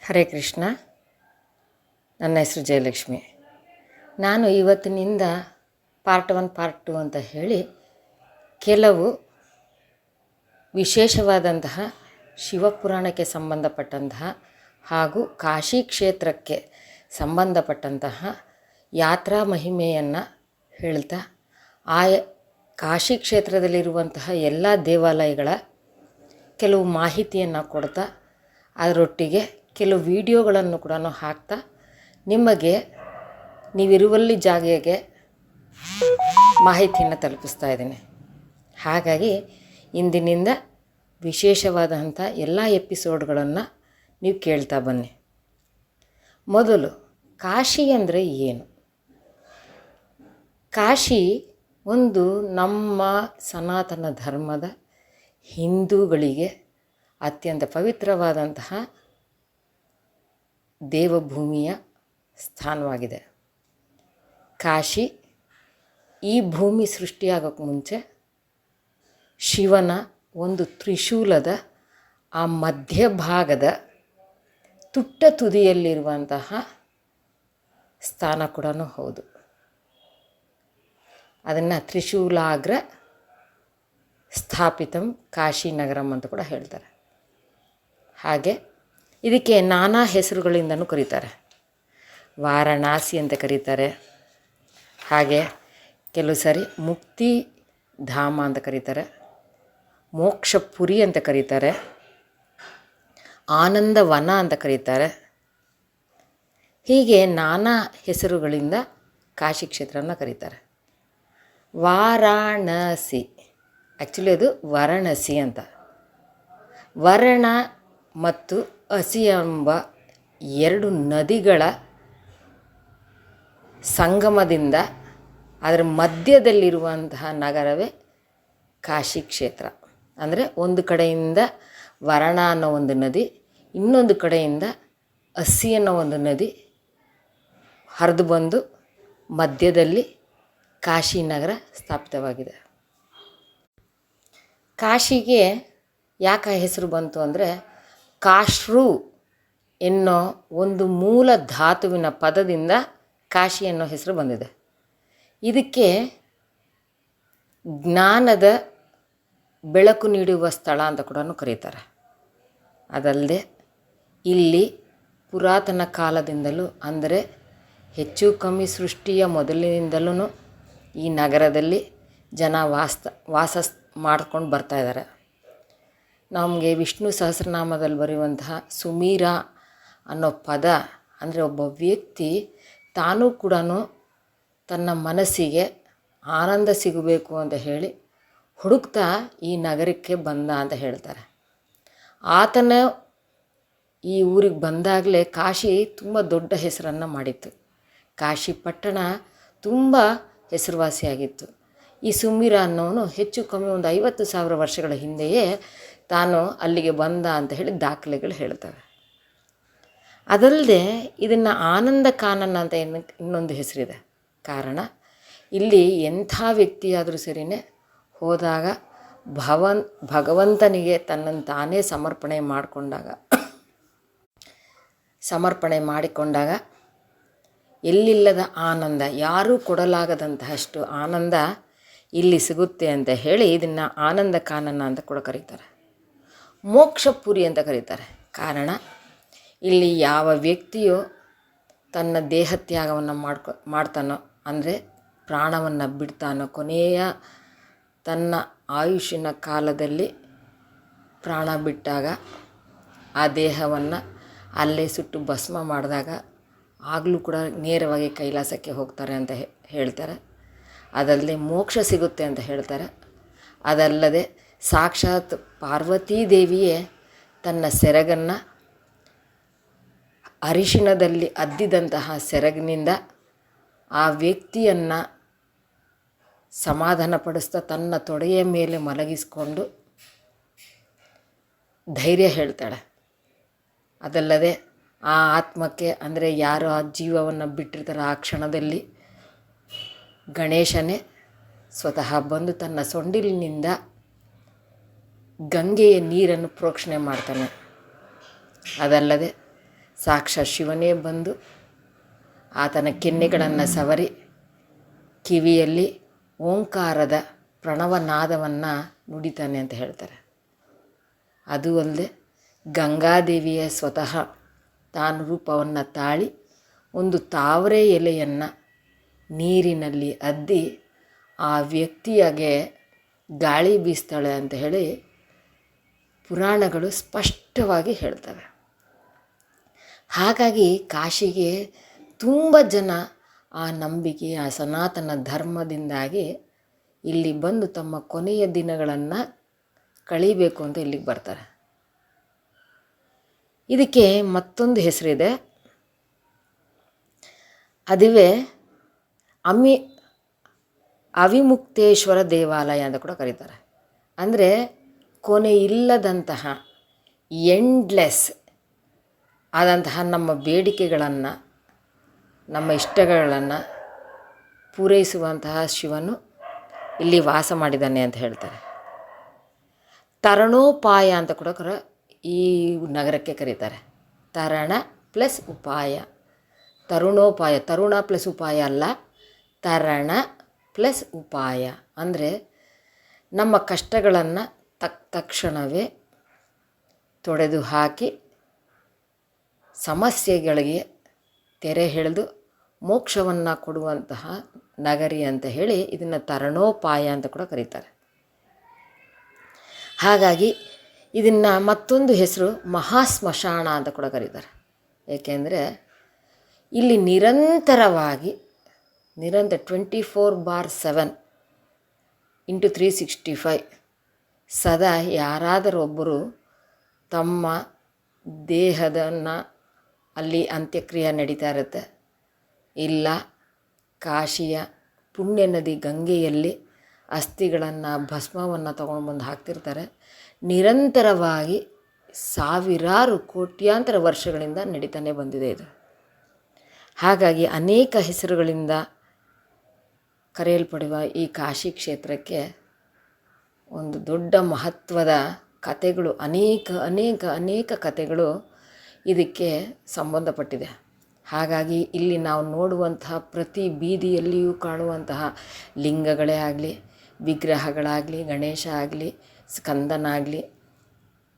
ಹರೇ ಕೃಷ್ಣ. ನನ್ನ ಹೆಸರು ಜಯಲಕ್ಷ್ಮಿ. ನಾನು ಇವತ್ತಿನಿಂದ ಪಾರ್ಟ್ 1 ಪಾರ್ಟ್ 2 ಅಂತ ಹೇಳಿ ಕೆಲವು ವಿಶೇಷವಾದಂತಹ ಶಿವಪುರಾಣಕ್ಕೆ ಸಂಬಂಧಪಟ್ಟಂತಹ ಹಾಗೂ ಕಾಶಿ ಕ್ಷೇತ್ರಕ್ಕೆ ಸಂಬಂಧಪಟ್ಟಂತಹ ಯಾತ್ರಾ ಮಹಿಮೆಯನ್ನು ಹೇಳ್ತಾ ಆ ಕಾಶಿ ಕ್ಷೇತ್ರದಲ್ಲಿರುವಂತಹ ಎಲ್ಲ ದೇವಾಲಯಗಳ ಕೆಲವು ಮಾಹಿತಿಯನ್ನು ಕೊಡ್ತಾ ಅದರೊಟ್ಟಿಗೆ ಕೆಲವು ವಿಡಿಯೋಗಳನ್ನು ಕೂಡ ಹಾಕ್ತಾ ನಿಮಗೆ ನೀವಿರುವಲ್ಲಿ ಜಾಗೆಗೆ ಮಾಹಿತಿಯನ್ನು ತಲುಪಿಸ್ತಾ ಇದ್ದೀನಿ. ಹಾಗಾಗಿ ಇಂದಿನಿಂದ ವಿಶೇಷವಾದಂಥ ಎಲ್ಲ ಎಪಿಸೋಡ್ಗಳನ್ನು ನೀವು ಕೇಳ್ತಾ ಬನ್ನಿ. ಮೊದಲು ಕಾಶಿ ಅಂದರೆ ಏನು? ಕಾಶಿ ಒಂದು ನಮ್ಮ ಸನಾತನ ಧರ್ಮದ ಹಿಂದೂಗಳಿಗೆ ಅತ್ಯಂತ ಪವಿತ್ರವಾದಂತಹ ದೇವಭೂಮಿಯ ಸ್ಥಾನವಾಗಿದೆ. ಕಾಶಿ ಈ ಭೂಮಿ ಸೃಷ್ಟಿಯಾಗೋಕ್ಕೆ ಮುಂಚೆ ಶಿವನ ಒಂದು ತ್ರಿಶೂಲದ ಆ ಮಧ್ಯಭಾಗದ ತುಟ್ಟ ತುದಿಯಲ್ಲಿರುವಂತಹ ಸ್ಥಾನ ಕೂಡ ಹೌದು. ಅದನ್ನು ತ್ರಿಶೂಲಾಗ್ರ ಸ್ಥಾಪಿತಂ ಕಾಶಿನಗರಂ ಅಂತ ಕೂಡ ಹೇಳ್ತಾರೆ. ಹಾಗೆ ಇದಕ್ಕೆ ನಾನಾ ಹೆಸರುಗಳಿಂದನೂ ಕರೀತಾರೆ. ವಾರಣಾಸಿ ಅಂತ ಕರೀತಾರೆ, ಹಾಗೆ ಕೆಲವು ಸರಿ ಮುಕ್ತಿ ಧಾಮ ಅಂತ ಕರೀತಾರೆ, ಮೋಕ್ಷಪುರಿ ಅಂತ ಕರೀತಾರೆ, ಆನಂದ ವನ ಅಂತ ಕರೀತಾರೆ. ಹೀಗೆ ನಾನಾ ಹೆಸರುಗಳಿಂದ ಕಾಶಿ ಕ್ಷೇತ್ರವನ್ನು ಕರೀತಾರೆ. ವಾರಾಣಸಿ ಆ್ಯಕ್ಚುಲಿ ಅದು ವಾರಣಸಿ ಅಂತ. ವರ್ಣ ಮತ್ತು ಹಸಿ ಎಂಬ ಎರಡು ನದಿಗಳ ಸಂಗಮದಿಂದ ಅದರ ಮಧ್ಯದಲ್ಲಿರುವಂತಹ ನಗರವೇ ಕಾಶಿ ಕ್ಷೇತ್ರ. ಅಂದರೆ ಒಂದು ಕಡೆಯಿಂದ ವರ್ಣ ಅನ್ನೋ ಒಂದು ನದಿ, ಇನ್ನೊಂದು ಕಡೆಯಿಂದ ಹಸಿ ಅನ್ನೋ ಒಂದು ನದಿ ಹರಿದು ಬಂದು ಮಧ್ಯದಲ್ಲಿ ಕಾಶಿ ನಗರ ಸ್ಥಾಪಿತವಾಗಿದೆ. ಕಾಶಿಗೆ ಯಾಕೆ ಹೆಸರು ಬಂತು ಅಂದರೆ ಕಾಶ್ರು ಎನ್ನೋ ಒಂದು ಮೂಲ ಧಾತುವಿನ ಪದದಿಂದ ಕಾಶಿ ಅನ್ನೋ ಹೆಸರು ಬಂದಿದೆ. ಇದಕ್ಕೆ ಜ್ಞಾನದ ಬೆಳಕು ನೀಡುವ ಸ್ಥಳ ಅಂತ ಕೂಡ ಕರೀತಾರೆ. ಅದಲ್ಲದೆ ಇಲ್ಲಿ ಪುರಾತನ ಕಾಲದಿಂದಲೂ ಅಂದರೆ ಹೆಚ್ಚು ಕಮ್ಮಿ ಸೃಷ್ಟಿಯ ಮೊದಲಿನಿಂದಲೂ ಈ ನಗರದಲ್ಲಿ ಜನ ವಾಸ ಮಾಡ್ಕೊಂಡು ಬರ್ತಾಯಿದ್ದಾರೆ. ನಮಗೆ ವಿಷ್ಣು ಸಹಸ್ರನಾಮದಲ್ಲಿ ಬರೆಯುವಂತಹ ಸುಮೀರ ಅನ್ನೋ ಪದ ಅಂದರೆ ಒಬ್ಬ ವ್ಯಕ್ತಿ ತಾನೂ ಕೂಡ ತನ್ನ ಮನಸ್ಸಿಗೆ ಆನಂದ ಸಿಗಬೇಕು ಅಂತ ಹೇಳಿ ಹುಡುಕ್ತಾ ಈ ನಗರಕ್ಕೆ ಬಂದ ಅಂತ ಹೇಳ್ತಾರೆ. ಆತನ ಈ ಊರಿಗೆ ಬಂದಾಗಲೇ ಕಾಶಿ ತುಂಬ ದೊಡ್ಡ ಹೆಸರನ್ನು ಮಾಡಿತ್ತು. ಕಾಶಿ ಪಟ್ಟಣ ತುಂಬ ಹೆಸರುವಾಸಿಯಾಗಿತ್ತು. ಈ ಸುಮೀರ ಅನ್ನೋನು ಹೆಚ್ಚು ಕಮ್ಮಿ ಒಂದು 50,000 ವರ್ಷಗಳ ಹಿಂದೆಯೇ ತಾನು ಅಲ್ಲಿಗೆ ಬಂದ ಅಂತ ಹೇಳಿ ದಾಖಲೆಗಳು ಹೇಳ್ತವೆ. ಅದಲ್ಲದೆ ಇದನ್ನು ಆನಂದ ಕಾನನ ಅಂತ ಇನ್ನೊಂದು ಹೆಸರಿದೆ. ಕಾರಣ ಇಲ್ಲಿ ಎಂಥ ವ್ಯಕ್ತಿಯಾದರೂ ಸರಿಯೇ ಹೋದಾಗ ಭಗವಂತನಿಗೆ ತನ್ನನ್ನು ತಾನೇ ಸಮರ್ಪಣೆ ಮಾಡಿಕೊಂಡಾಗ ಎಲ್ಲಿಲ್ಲದ ಆನಂದ, ಯಾರೂ ಕೊಡಲಾಗದಂತಹಷ್ಟು ಆನಂದ ಇಲ್ಲಿ ಸಿಗುತ್ತೆ ಅಂತ ಹೇಳಿ ಇದನ್ನು ಆನಂದ ಕಾನನ ಅಂತ ಕೂಡ ಕರೀತಾರೆ. ಮೋಕ್ಷಪುರಿ ಅಂತ ಕರೀತಾರೆ. ಕಾರಣ ಇಲ್ಲಿ ಯಾವ ವ್ಯಕ್ತಿಯು ತನ್ನ ದೇಹತ್ಯಾಗವನ್ನು ಮಾಡ್ತಾನೋ ಅಂದರೆ ಪ್ರಾಣವನ್ನು ಬಿಡ್ತಾನೋ, ಕೊನೆಯ ತನ್ನ ಆಯುಷ್ಯನ ಕಾಲದಲ್ಲಿ ಪ್ರಾಣ ಬಿಟ್ಟಾಗ ಆ ದೇಹವನ್ನು ಅಲ್ಲೇ ಸುಟ್ಟು ಭಸ್ಮ ಮಾಡಿದಾಗ ಆಗಲೂ ಕೂಡ ನೇರವಾಗಿ ಕೈಲಾಸಕ್ಕೆ ಹೋಗ್ತಾರೆ ಅಂತ ಹೇಳ್ತಾರೆ. ಅದಲ್ಲದೆ ಮೋಕ್ಷ ಸಿಗುತ್ತೆ ಅಂತ ಹೇಳ್ತಾರೆ. ಅದಲ್ಲದೆ ಸಾಕ್ಷಾತ್ ಪಾರ್ವತೀ ದೇವಿಯೇ ತನ್ನ ಸೆರಗನ್ನು ಅರಿಶಿಣದಲ್ಲಿ ಅದ್ದಿದಂತಹ ಸೆರಗಿನಿಂದ ಆ ವ್ಯಕ್ತಿಯನ್ನು ಸಮಾಧಾನಪಡಿಸ್ತಾ ತನ್ನ ತೊಡೆಯ ಮೇಲೆ ಮಲಗಿಸಿಕೊಂಡು ಧೈರ್ಯ ಹೇಳ್ತಾಳೆ. ಅದಲ್ಲದೆ ಆ ಆತ್ಮಕ್ಕೆ ಅಂದರೆ ಯಾರು ಆ ಜೀವವನ್ನು ಬಿಟ್ಟಿರ್ತಾರೆ ಆ ಕ್ಷಣದಲ್ಲಿ ಗಣೇಶನೇ ಸ್ವತಃ ಬಂದು ತನ್ನ ಸೊಂಡಿಲಿನಿಂದ ಗಂಗೆಯ ನೀರನ್ನು ಪ್ರೋಕ್ಷಣೆ ಮಾಡ್ತಾನೆ. ಅದಲ್ಲದೆ ಸಾಕ್ಷಾತ್ ಶಿವನೇ ಬಂದು ಆತನ ಕೆನ್ನೆಗಳನ್ನು ಸವರಿ ಕಿವಿಯಲ್ಲಿ ಓಂಕಾರದ ಪ್ರಣವನಾದವನ್ನು ನುಡಿತಾನೆ ಅಂತ ಹೇಳ್ತಾರೆ. ಅದು ಅಲ್ಲದೆ ಗಂಗಾದೇವಿಯ ಸ್ವತಃ ತಾನು ರೂಪವನ್ನು ತಾಳಿ ಒಂದು ತಾವರೆ ಎಲೆಯನ್ನು ನೀರಿನಲ್ಲಿ ಅದ್ದಿ ಆ ವ್ಯಕ್ತಿಯಾಗೆ ಗಾಳಿ ಬೀಸ್ತಾಳೆ ಅಂತ ಹೇಳಿ ಪುರಾಣಗಳು ಸ್ಪಷ್ಟವಾಗಿ ಹೇಳ್ತವೆ. ಹಾಗಾಗಿ ಕಾಶಿಗೆ ತುಂಬ ಜನ ಆ ನಂಬಿಕೆ, ಆ ಸನಾತನ ಧರ್ಮದಿಂದಾಗಿ ಇಲ್ಲಿ ಬಂದು ತಮ್ಮ ಕೊನೆಯ ದಿನಗಳನ್ನು ಕಳೀಬೇಕು ಅಂತ ಇಲ್ಲಿಗೆ ಬರ್ತಾರೆ. ಇದಕ್ಕೆ ಮತ್ತೊಂದು ಹೆಸರಿದೆ, ಅದುವೇ ಅವಿಮುಕ್ತೇಶ್ವರ ದೇವಾಲಯ ಅಂತ ಕೂಡ ಕರೀತಾರೆ. ಅಂದರೆ ಕೊನೆ ಇಲ್ಲದಂತಹ ಎಂಡ್ಲೆಸ್ ಆದಂತಹ ನಮ್ಮ ಬೇಡಿಕೆಗಳನ್ನು, ನಮ್ಮ ಇಷ್ಟಗಳನ್ನು ಪೂರೈಸುವಂತಹ ಶಿವನು ಇಲ್ಲಿ ವಾಸ ಮಾಡಿದ್ದಾನೆ ಅಂತ ಹೇಳ್ತಾರೆ. ತರಣೋಪಾಯ ಅಂತ ಕೂಡ ಈ ನಗರಕ್ಕೆ ಕರೀತಾರೆ. ತರಣ ಪ್ಲಸ್ ಉಪಾಯ, ತರುಣೋಪಾಯ, ತರುಣ ಪ್ಲಸ್ ಉಪಾಯ ಅಲ್ಲ, ತರಣ ಪ್ಲಸ್ ಉಪಾಯ. ಅಂದರೆ ನಮ್ಮ ಕಷ್ಟಗಳನ್ನು ತಕ್ಷಣವೇ ತೊಡೆದು ಹಾಕಿ ಸಮಸ್ಯೆಗಳಿಗೆ ತೆರೆ ಎಳೆದು ಮೋಕ್ಷವನ್ನು ಕೊಡುವಂತಹ ನಗರಿ ಅಂತ ಹೇಳಿ ಇದನ್ನು ತರಣೋಪಾಯ ಅಂತ ಕೂಡ ಕರೀತಾರೆ. ಹಾಗಾಗಿ ಇದನ್ನು ಮತ್ತೊಂದು ಹೆಸರು ಮಹಾಸ್ಮಶಾನ ಅಂತ ಕೂಡ ಕರೀತಾರೆ. ಏಕೆಂದರೆ ಇಲ್ಲಿ ನಿರಂತರವಾಗಿ 24/7 × 365 ಸದಾ ಯಾರಾದರೊಬ್ಬರು ತಮ್ಮ ದೇಹದನ್ನು ಅಲ್ಲಿ ಅಂತ್ಯಕ್ರಿಯೆ ನಡೀತಾ ಇರುತ್ತೆ, ಇಲ್ಲ ಕಾಶಿಯ ಪುಣ್ಯ ನದಿ ಗಂಗೆಯಲ್ಲಿ ಅಸ್ಥಿಗಳನ್ನು ಭಸ್ಮವನ್ನು ತೊಗೊಂಡು ಬಂದು ಹಾಕ್ತಿರ್ತಾರೆ. ನಿರಂತರವಾಗಿ ಸಾವಿರಾರು ಕೋಟ್ಯಾಂತರ ವರ್ಷಗಳಿಂದ ನಡೀತಾನೆ ಬಂದಿದೆ ಇದು. ಹಾಗಾಗಿ ಅನೇಕ ಹೆಸರುಗಳಿಂದ ಕರೆಯಲ್ಪಡುವ ಈ ಕಾಶಿ ಕ್ಷೇತ್ರಕ್ಕೆ ಒಂದು ದೊಡ್ಡ ಮಹತ್ವದ ಕಥೆಗಳು, ಅನೇಕ ಕಥೆಗಳು ಇದಕ್ಕೆ ಸಂಬಂಧಪಟ್ಟಿದೆ. ಹಾಗಾಗಿ ಇಲ್ಲಿ ನಾವು ನೋಡುವಂತಹ ಪ್ರತಿ ಬೀದಿಯಲ್ಲಿಯೂ ಕಾಣುವಂತಹ ಲಿಂಗಗಳೇ ಆಗಲಿ, ವಿಗ್ರಹಗಳಾಗಲಿ, ಗಣೇಶ ಆಗಲಿ, ಸ್ಕಂದನಾಗಲಿ,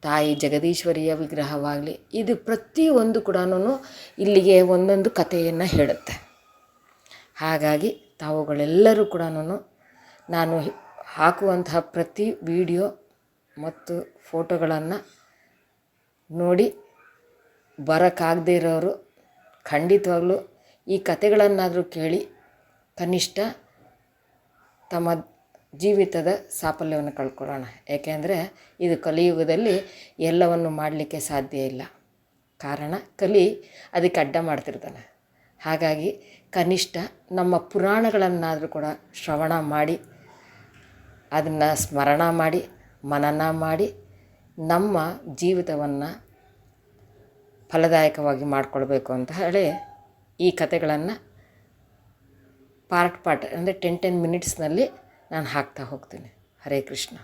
ತಾಯಿ ಜಗದೀಶ್ವರಿಯ ವಿಗ್ರಹವಾಗಲಿ, ಇದು ಪ್ರತಿಯೊಂದು ಕೂಡ ಇಲ್ಲಿಗೆ ಒಂದೊಂದು ಕಥೆಯನ್ನು ಹೇಳುತ್ತೆ. ಹಾಗಾಗಿ ತಾವುಗಳೆಲ್ಲರೂ ಕೂಡ ನಾನು ಹಾಕುವಂತಹ ಪ್ರತಿ ವಿಡಿಯೋ ಮತ್ತು ಫೋಟೋಗಳನ್ನು ನೋಡಿ ಬರೋಕ್ಕಾಗದೇ ಇರೋರು ಖಂಡಿತವಾಗ್ಲೂ ಈ ಕಥೆಗಳನ್ನಾದರೂ ಕೇಳಿ ಕನಿಷ್ಠ ತಮ್ಮ ಜೀವಿತದ ಸಾಫಲ್ಯವನ್ನು ಕಳ್ಕೊಳ್ಳೋಣ. ಏಕೆಂದರೆ ಇದು ಕಲಿಯುಗದಲ್ಲಿ ಎಲ್ಲವನ್ನು ಮಾಡಲಿಕ್ಕೆ ಸಾಧ್ಯ ಇಲ್ಲ. ಕಾರಣ ಕಲಿ ಅದಕ್ಕೆ ಅಡ್ಡ ಮಾಡ್ತಿರ್ತಾನೆ. ಹಾಗಾಗಿ ಕನಿಷ್ಠ ನಮ್ಮ ಪುರಾಣಗಳನ್ನಾದರೂ ಕೂಡ ಶ್ರವಣ ಮಾಡಿ, ಅದನ್ನು ಸ್ಮರಣ ಮಾಡಿ, ಮನನ ಮಾಡಿ, ನಮ್ಮ ಜೀವಿತವನ್ನು ಫಲದಾಯಕವಾಗಿ ಮಾಡಿಕೊಳ್ಬೇಕು ಅಂತ ಹೇಳಿ ಈ ಕಥೆಗಳನ್ನು ಪಾರ್ಟ್ ಅಂದರೆ 10 ಮಿನಿಟ್ಸ್ನಲ್ಲಿ ನಾನು ಹಾಕ್ತಾ ಹೋಗ್ತೀನಿ. ಹರೇ ಕೃಷ್ಣ.